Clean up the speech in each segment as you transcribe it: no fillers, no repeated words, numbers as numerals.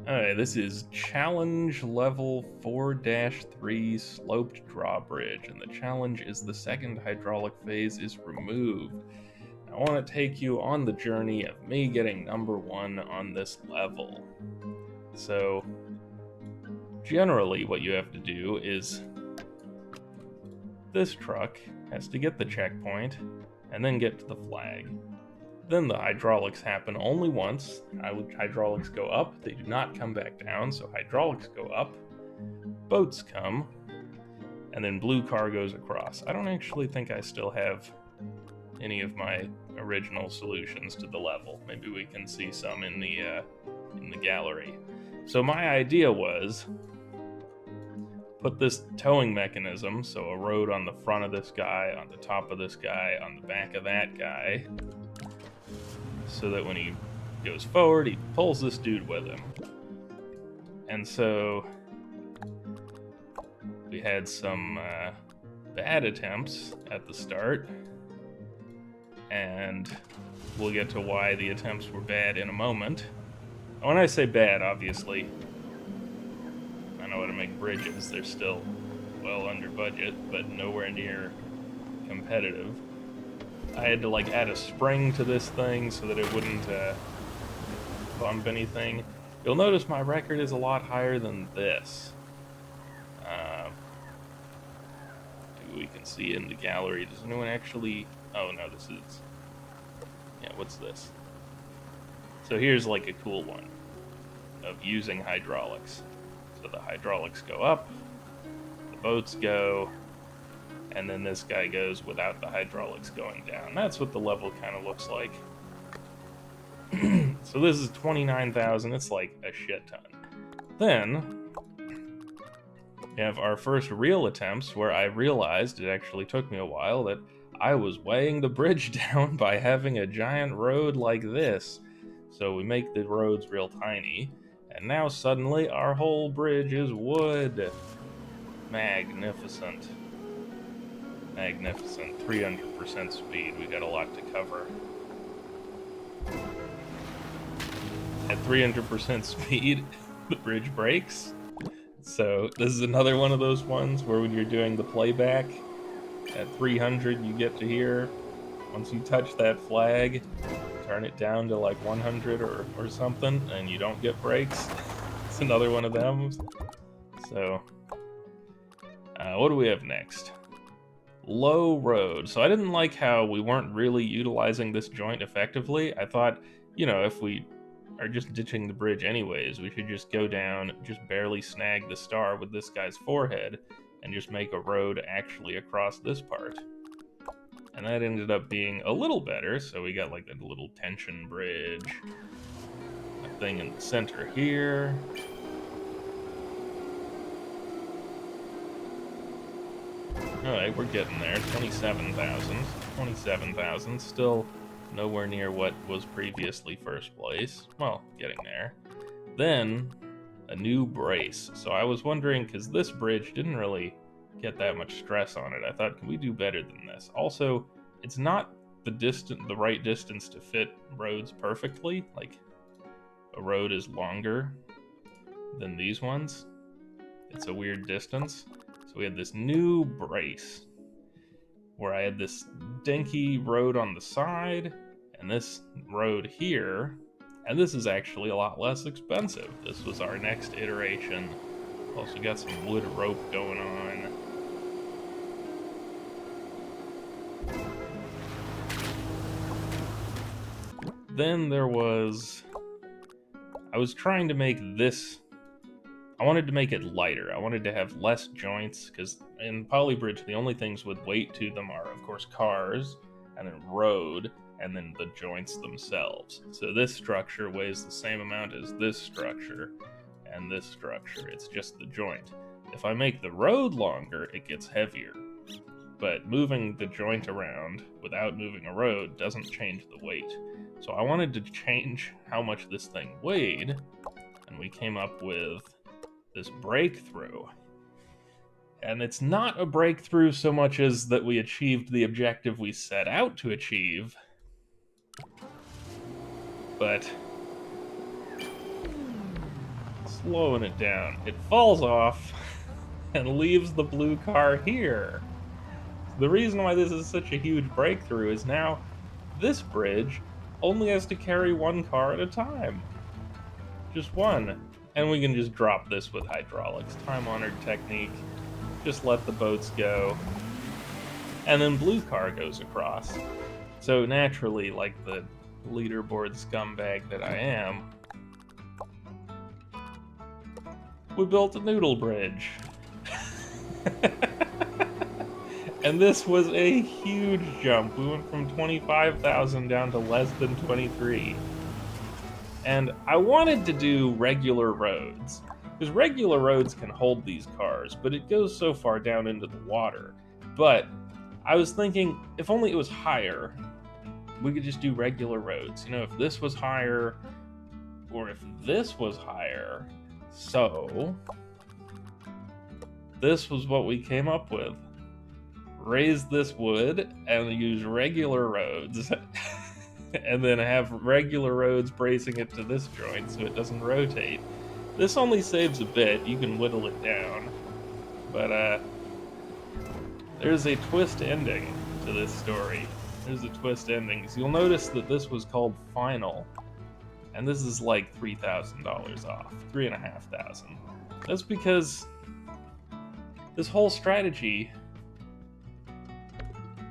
Alright, this is challenge level 4-3 sloped drawbridge, and the challenge is the second hydraulic phase is removed. I want to take you on the journey of me getting number 1 on this level. So, generally what you have to do is this truck has to get the checkpoint and then get to the flag. Then the hydraulics happen only once. Hydraulics go up, they do not come back down, so hydraulics go up, boats come, and then blue car goes across. I don't actually think I still have any of my original solutions to the level. Maybe we can see some in the gallery. So my idea was put this towing mechanism, so a road on the front of this guy, on the top of this guy, on the back of that guy, so that when he goes forward, he pulls this dude with him. And so we had some bad attempts at the start, and we'll get to why the attempts were bad in a moment. When I say bad, obviously, I know how to make bridges. They're still well under budget, but nowhere near competitive. I had to add a spring to this thing so that it wouldn't bump anything. You'll notice my record is a lot higher than this. We can see in the gallery. Does anyone actually... Oh no, this is... Yeah, what's this? So here's a cool one of using hydraulics. So the hydraulics go up, the boats go, and then this guy goes without the hydraulics going down. That's what the level kind of looks like. So this is 29,000. It's like a shit ton. Then we have our first real attempts where I realized, it actually took me a while, that I was weighing the bridge down by having a giant road like this. So we make the roads real tiny, and now suddenly our whole bridge is wood. Magnificent. Magnificent. 300% speed. We got a lot to cover. At 300% speed, the bridge breaks. So this is another one of those ones where when you're doing the playback, at 300 you get to here. Once you touch that flag, turn it down to 100 or something, and you don't get breaks. It's another one of them. So, what do we have next? Low road. So I didn't like how we weren't really utilizing this joint effectively. I thought, if we are just ditching the bridge anyways, we should just go down, just barely snag the star with this guy's forehead, and just make a road actually across this part. And that ended up being a little better, so we got a little tension bridge, a thing in the center here. Alright, we're getting there. 27,000. 27,000, still nowhere near what was previously first place. Well, getting there. Then, a new brace. So I was wondering, because this bridge didn't really get that much stress on it. I thought, can we do better than this? Also, it's not the right distance to fit roads perfectly. A road is longer than these ones. It's a weird distance. So we had this new brace where I had this dinky road on the side and this road here, and this is actually a lot less expensive. This was our next iteration. Also got some wood rope going on. Then there was... I was trying to make this... I wanted to make it lighter. I wanted to have less joints, because in Polybridge, the only things with weight to them are, of course, cars, and then road, and then the joints themselves. So this structure weighs the same amount as this structure and this structure. It's just the joint. If I make the road longer, it gets heavier. But moving the joint around without moving a road doesn't change the weight. So I wanted to change how much this thing weighed, and we came up with this breakthrough. And it's not a breakthrough so much as that we achieved the objective we set out to achieve, but slowing it down. It falls off and leaves the blue car here. The reason why this is such a huge breakthrough is now this bridge only has to carry one car at a time. Just one. And we can just drop this with hydraulics. Time-honored technique. Just let the boats go. And then blue car goes across. So naturally, like the leaderboard scumbag that I am, we built a noodle bridge. And this was a huge jump. We went from 25,000 down to less than 23. And I wanted to do regular roads, because regular roads can hold these cars, but it goes so far down into the water. But I was thinking, if only it was higher, we could just do regular roads. You know, if this was higher, or if this was higher. So, this was what we came up with. Raise this wood and use regular roads. And then have regular roads bracing it to this joint so it doesn't rotate. This only saves a bit. You can whittle it down. But, there's a twist ending to this story. There's a twist ending. So you'll notice that this was called Final. And this is like $3,000 off. $3,500. That's because this whole strategy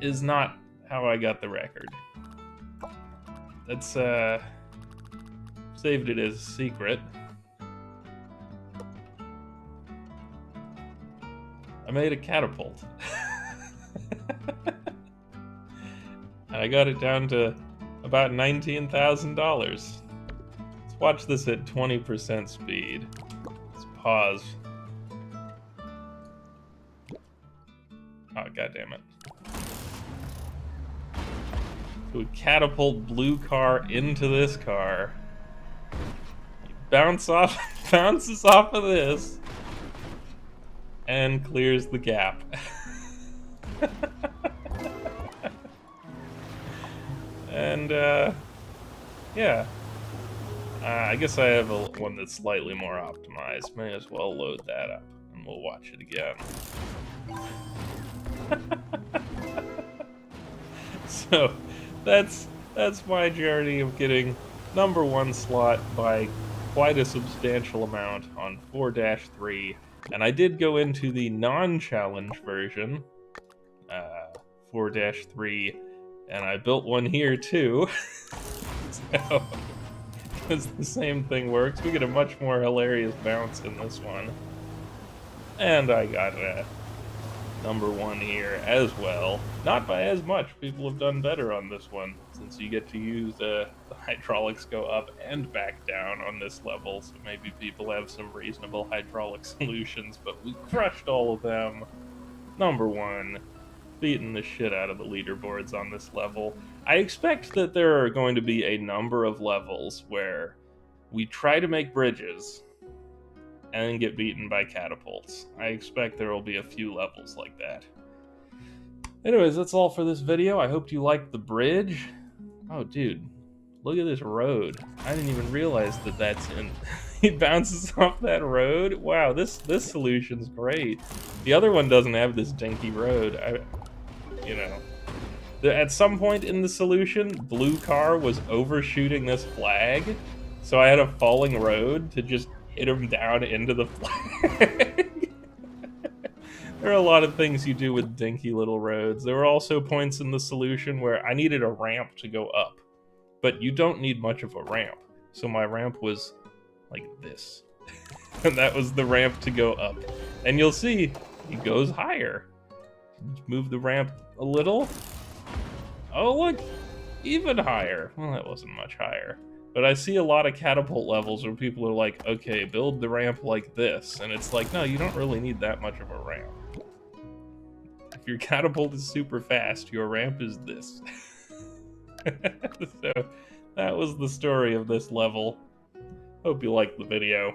is not how I got the record. That's, saved it as a secret. I made a catapult. And I got it down to about $19,000. Let's watch this at 20% speed. Let's pause. Oh, goddammit. So we catapult blue car into this car. Bounces off of this. And clears the gap. And, yeah. I guess I have one that's slightly more optimized. May as well load that up, and we'll watch it again. So, that's my journey of getting #1 slot by quite a substantial amount on 4-3. And I did go into the non-challenge version, 4-3, and I built one here too. So, because the same thing works, we get a much more hilarious bounce in this one. And I got #1 here as well. Not by as much. People have done better on this one, since you get to use the hydraulics go up and back down on this level, so maybe people have some reasonable hydraulic solutions, but we crushed all of them. #1, beating the shit out of the leaderboards on this level. I expect that there are going to be a number of levels where we try to make bridges and then get beaten by catapults. I expect there will be a few levels like that. Anyways, that's all for this video. I hope you liked the bridge. Oh, dude, look at this road. I didn't even realize that that's in... It bounces off that road. Wow, this solution's great. The other one doesn't have this dinky road. At some point in the solution, blue car was overshooting this flag, so I had a falling road to just hit him down into the flag. There are a lot of things you do with dinky little roads. There were also points in the solution where I needed a ramp to go up, but you don't need much of a ramp. So my ramp was like this. And that was the ramp to go up. And you'll see, it goes higher. Move the ramp a little. Oh, look, even higher. Well, that wasn't much higher. But I see a lot of catapult levels where people are like, okay, build the ramp like this. And it's like, no, you don't really need that much of a ramp. If your catapult is super fast, your ramp is this. So, that was the story of this level. Hope you liked the video.